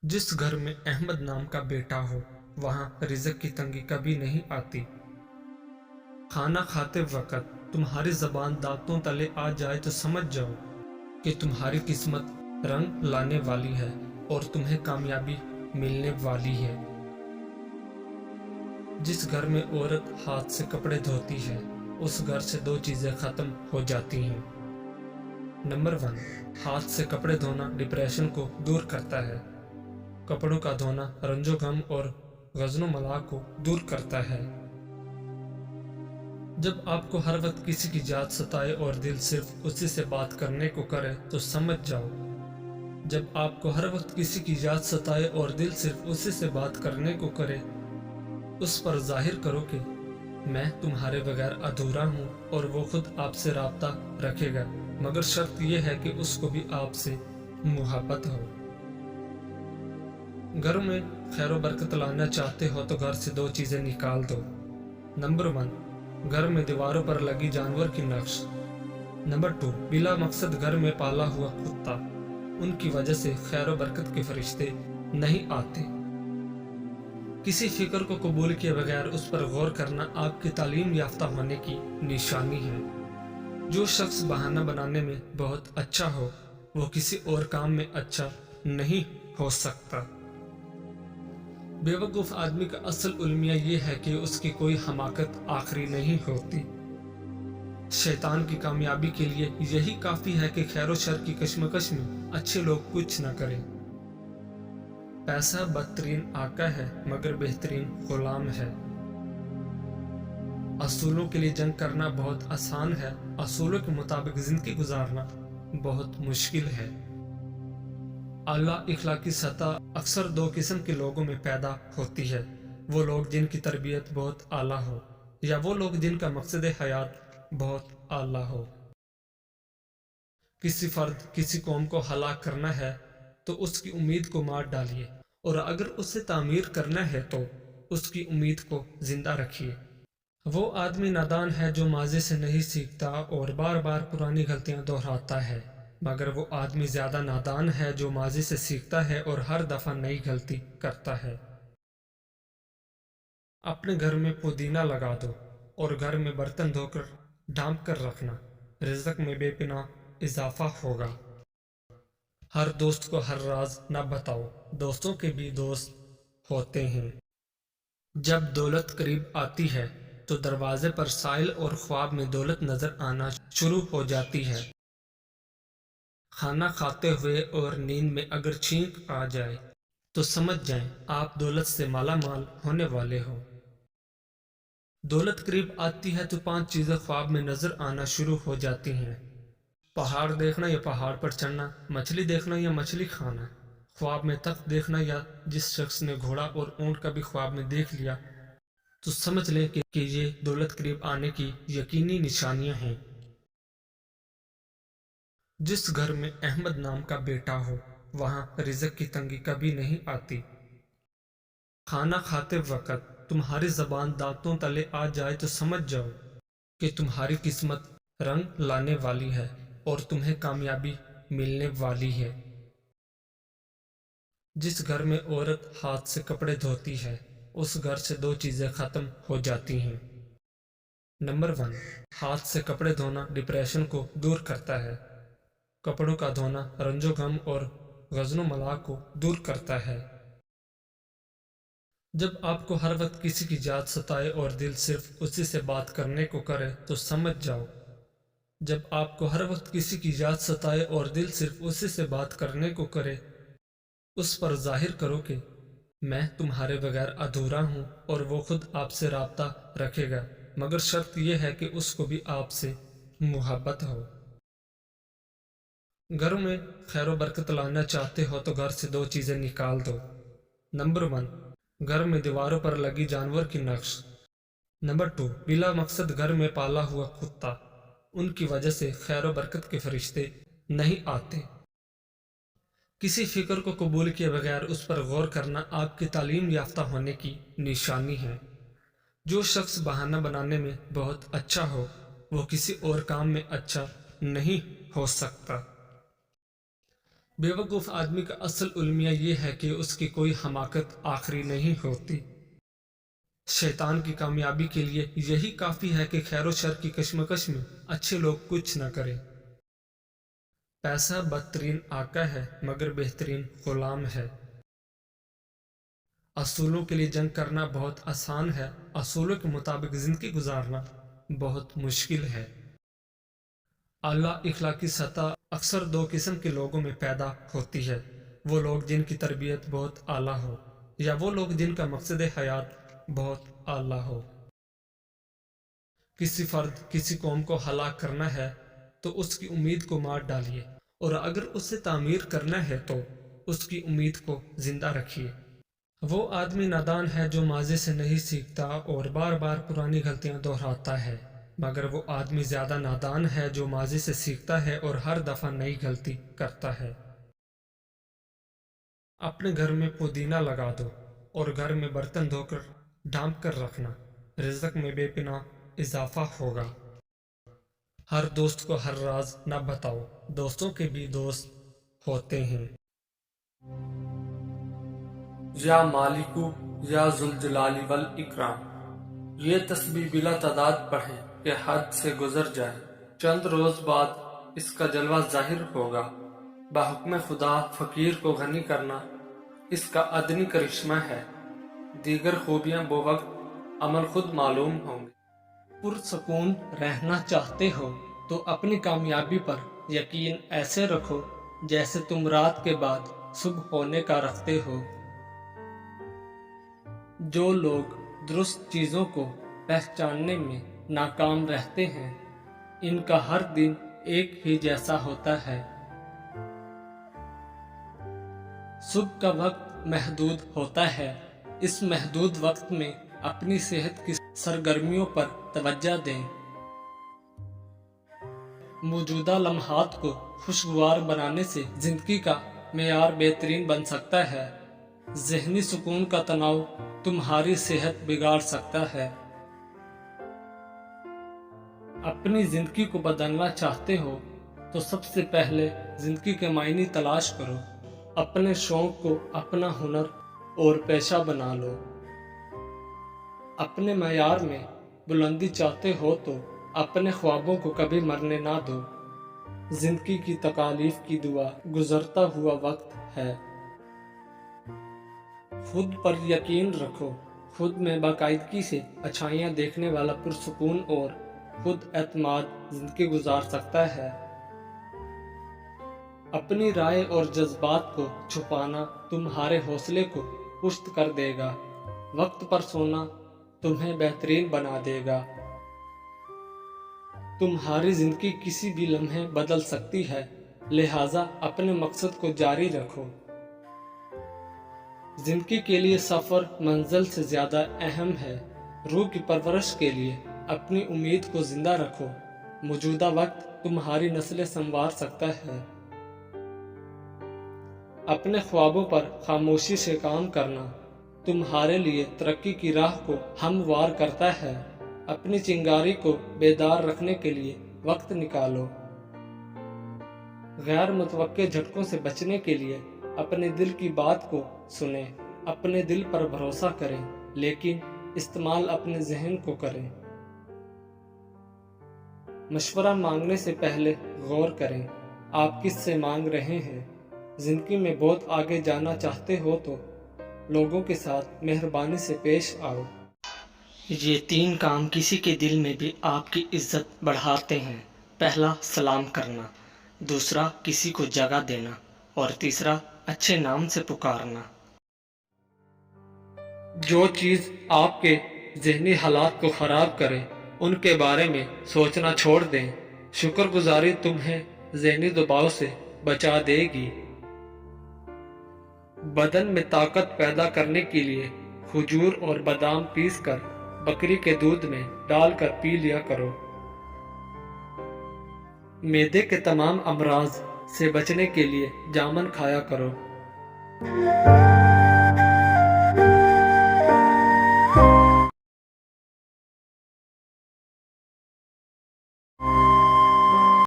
जिस घर में अहमद नाम का बेटा हो वहाँ रिज़्क की तंगी कभी नहीं आती। खाना खाते वक्त तुम्हारी ज़बान दांतों तले आ जाए तो समझ जाओ कि तुम्हारी किस्मत रंग लाने वाली है और तुम्हें कामयाबी मिलने वाली है। जिस घर में औरत हाथ से कपड़े धोती है उस घर से दो चीज़ें ख़त्म हो जाती हैं। नंबर 1, हाथ से कपड़े धोना डिप्रेशन को दूर करता है। कपड़ों का धोना रंजो गम और गज़नो मलाह को दूर करता है। जब आपको हर वक्त किसी की याद सताए और दिल सिर्फ उसी से बात करने को करे तो समझ जाओ। जब आपको हर वक्त किसी की याद सताए और दिल सिर्फ उसी से बात करने को करे, उस पर जाहिर करो कि मैं तुम्हारे बगैर अधूरा हूँ और वो खुद आपसे राब्ता रखेगा, मगर शर्त यह है कि उसको भी आपसे मुहब्बत हो। घर में खैर बरकत लाना चाहते हो तो घर से दो चीज़ें निकाल दो। नंबर 1, घर में दीवारों पर लगी जानवर की नक्श। नंबर 2, बिला मकसद घर में पाला हुआ कुत्ता। उनकी वजह से खैर बरकत के फरिश्ते नहीं आते। किसी फिक्र को कबूल किए बगैर उस पर गौर करना आपकी तालीम याफ्ता होने की निशानी है। जो शख्स बहाना बनाने में बहुत अच्छा हो वो किसी और काम में अच्छा नहीं हो सकता। बेवकूफ़ आदमी का असल उल्मिया ये है कि उसकी कोई हमाकत आखिरी नहीं होती। शैतान की कामयाबी के लिए यही काफ़ी है कि खैर शर की कश्मकश में अच्छे लोग कुछ न करें। पैसा बदतरीन आका है मगर बेहतरीन गुलाम है। असूलों के लिए जंग करना बहुत आसान है, असूलों के मुताबिक जिंदगी गुजारना बहुत मुश्किल है। आला इखलाकी सतह अक्सर दो किस्म के लोगों में पैदा होती है, वो लोग जिनकी तरबियत बहुत आला हो या वो लोग जिनका मकसद हयात बहुत आला हो। किसी फर्द किसी कौम को हलाक करना है तो उसकी उम्मीद को मार डालिए और अगर उसे तामीर करना है तो उसकी उम्मीद को जिंदा रखिए। वो आदमी नादान है जो माजी से नहीं सीखता और बार बार पुरानी गलतियां दोहराता है, मगर वो आदमी ज्यादा नादान है जो माजी से सीखता है और हर दफा नई गलती करता है। अपने घर में पुदीना लगा दो और घर में बर्तन धोकर ढांप कर रखना, रिज़्क में बेपनाह इजाफा होगा। हर दोस्त को हर राज न बताओ, दोस्तों के भी दोस्त होते हैं। जब दौलत करीब आती है तो दरवाजे पर साइल और ख्वाब में दौलत नजर आना शुरू हो जाती है। खाना खाते हुए और नींद में अगर छींक आ जाए तो समझ जाएं आप दौलत से माला माल होने वाले हो। दौलत करीब आती है तो 5 चीजें ख्वाब में नजर आना शुरू हो जाती हैं। पहाड़ देखना या पहाड़ पर चढ़ना, मछली देखना या मछली खाना, ख्वाब में तख्त देखना या जिस शख्स ने घोड़ा और ऊंट का भी ख्वाब में देख लिया तो समझ लें कि ये दौलत करीब आने की यकीनी निशानियां हैं। जिस घर में अहमद नाम का बेटा हो वहाँ रिज़्क की तंगी कभी नहीं आती। खाना खाते वक्त तुम्हारी ज़बान दांतों तले आ जाए तो समझ जाओ कि तुम्हारी किस्मत रंग लाने वाली है और तुम्हें कामयाबी मिलने वाली है। जिस घर में औरत हाथ से कपड़े धोती है उस घर से दो चीज़ें ख़त्म हो जाती हैं। नंबर 1, हाथ से कपड़े धोना डिप्रेशन को दूर करता है। कपड़ों का धोना रंजो गम और गज़नो मलाह को दूर करता है। जब आपको हर वक्त किसी की याद सताए और दिल सिर्फ उसी से बात करने को करे तो समझ जाओ। जब आपको हर वक्त किसी की याद सताए और दिल सिर्फ उसी से बात करने को करे, उस पर जाहिर करो कि मैं तुम्हारे बगैर अधूरा हूँ और वो खुद आपसे राब्ता रखेगा, मगर शर्त यह है कि उसको भी आपसे मुहब्बत हो। घर में खैर बरकत लाना चाहते हो तो घर से दो चीज़ें निकाल दो। नंबर 1, घर में दीवारों पर लगी जानवर की नक्श। नंबर 2, बिला मकसद घर में पाला हुआ कुत्ता। उनकी वजह से खैर बरकत के फरिश्ते नहीं आते। किसी फिक्र को कबूल किए बगैर उस पर गौर करना आपकी तालीम याफ्ता होने की निशानी है। जो शख्स बहाना बनाने में बहुत अच्छा हो वो किसी और काम में अच्छा नहीं हो सकता। बेवकूफ़ आदमी का असल उल्मिया ये है कि उसकी कोई हमाकत आखिरी नहीं होती। शैतान की कामयाबी के लिए यही काफ़ी है कि खैर शर की कशमकश में अच्छे लोग कुछ न करें। पैसा बदतरीन आका है मगर बेहतरीन गुलाम है। असूलों के लिए जंग करना बहुत आसान है, असूलों के मुताबिक ज़िंदगी गुजारना बहुत मुश्किल है। आला इखलाकी सतह अक्सर दो किस्म के लोगों में पैदा होती है, वो लोग जिनकी तरबियत बहुत आला हो या वो लोग जिनका मकसद हयात बहुत आला हो। किसी फर्द किसी कौम को हलाक करना है तो उसकी उम्मीद को मार डालिए, और अगर उसे तामीर करना है तो उसकी उम्मीद को जिंदा रखिए। वो आदमी नादान है जो माजी से नहीं सीखता और बार बार पुरानी गलतियां दोहराता है, मगर वो आदमी ज्यादा नादान है जो माजी से सीखता है और हर दफा नई गलती करता है। अपने घर में पुदीना लगा दो और घर में बर्तन धोकर ढांप कर रखना, रिज़्क में बेपनाह इजाफा होगा। हर दोस्त को हर राज न बताओ, दोस्तों के भी दोस्त होते हैं। या मालिकू या जुलजलाली वल इकराम, ये तस्बीह बिला तादाद पढ़े कि हद से गुजर जाए, चंद रोज बाद इसका जलवा जाहिर होगा। बाहुक्म खुदा फकीर को गनी करना इसका अदनी करिश्मा है, दीगर खूबियां वो वक्त अमल खुद मालूम होंगे। पुरसकून रहना चाहते हो तो अपनी कामयाबी पर यकीन ऐसे रखो जैसे तुम रात के बाद सुबह होने का रखते हो। जो लोग दुरुस्त चीज़ों को पहचानने में नाकाम रहते हैं, इनका हर दिन एक ही जैसा होता है। सुबह का वक्त महदूद होता है, इस महदूद वक्त में अपनी सेहत की सरगर्मियों पर तवज्जो दें। मौजूदा लम्हात को खुशगवार बनाने से जिंदगी का मेयार बेहतरीन बन सकता है। ज़हनी सुकून का तनाव तुम्हारी सेहत बिगाड़ सकता है। अपनी जिंदगी को बदलना चाहते हो तो सबसे पहले जिंदगी के मायने तलाश करो। अपने शौक को अपना हुनर और पेशा बना लो। अपने मयार में बुलंदी चाहते हो तो अपने ख्वाबों को कभी मरने ना दो। जिंदगी की तकालीफ की दुआ गुजरता हुआ वक्त है। खुद पर यकीन रखो, खुद में बाकायदगी से अच्छाइयाँ देखने वाला पुरसुकून और खुद एतमाद जिंदगी गुजार सकता है। अपनी राय और जज्बात को छुपाना तुम्हारे हौसले को पुष्ट कर देगा। वक्त पर सोना तुम्हें बेहतरीन बना देगा। तुम्हारी जिंदगी किसी भी लम्हे बदल सकती है, लिहाजा अपने मकसद को जारी रखो। जिंदगी के लिए सफर मंजिल से ज्यादा अहम है। रूह की परवरिश के लिए अपनी उम्मीद को जिंदा रखो। मौजूदा वक्त तुम्हारी नस्लें संवार सकता है। अपने ख्वाबों पर खामोशी से काम करना तुम्हारे लिए तरक्की की राह को हमवार करता है। अपनी चिंगारी को बेदार रखने के लिए वक्त निकालो। गैर मुतवक्के झटकों से बचने के लिए अपने दिल की बात को सुने। अपने दिल पर भरोसा करें, लेकिन इस्तेमाल अपने जहन को करें। मशवरा मांगने से पहले गौर करें आप किससे मांग रहे हैं। जिंदगी में बहुत आगे जाना चाहते हो तो लोगों के साथ मेहरबानी से पेश आओ। ये 3 काम किसी के दिल में भी आपकी इज्जत बढ़ाते हैं। पहला, सलाम करना। दूसरा, किसी को जगह देना। और तीसरा, अच्छे नाम से पुकारना। जो चीज आपके जहनी हालात को खराब करे उनके बारे में सोचना छोड़ दें। शुक्रगुजारी तुम्हें जहनी दबाव से बचा देगी। बदन में ताकत पैदा करने के लिए खजूर और बादाम पीसकर बकरी के दूध में डालकर पी लिया करो। मैदे के तमाम अमराज से बचने के लिए जामुन खाया करो।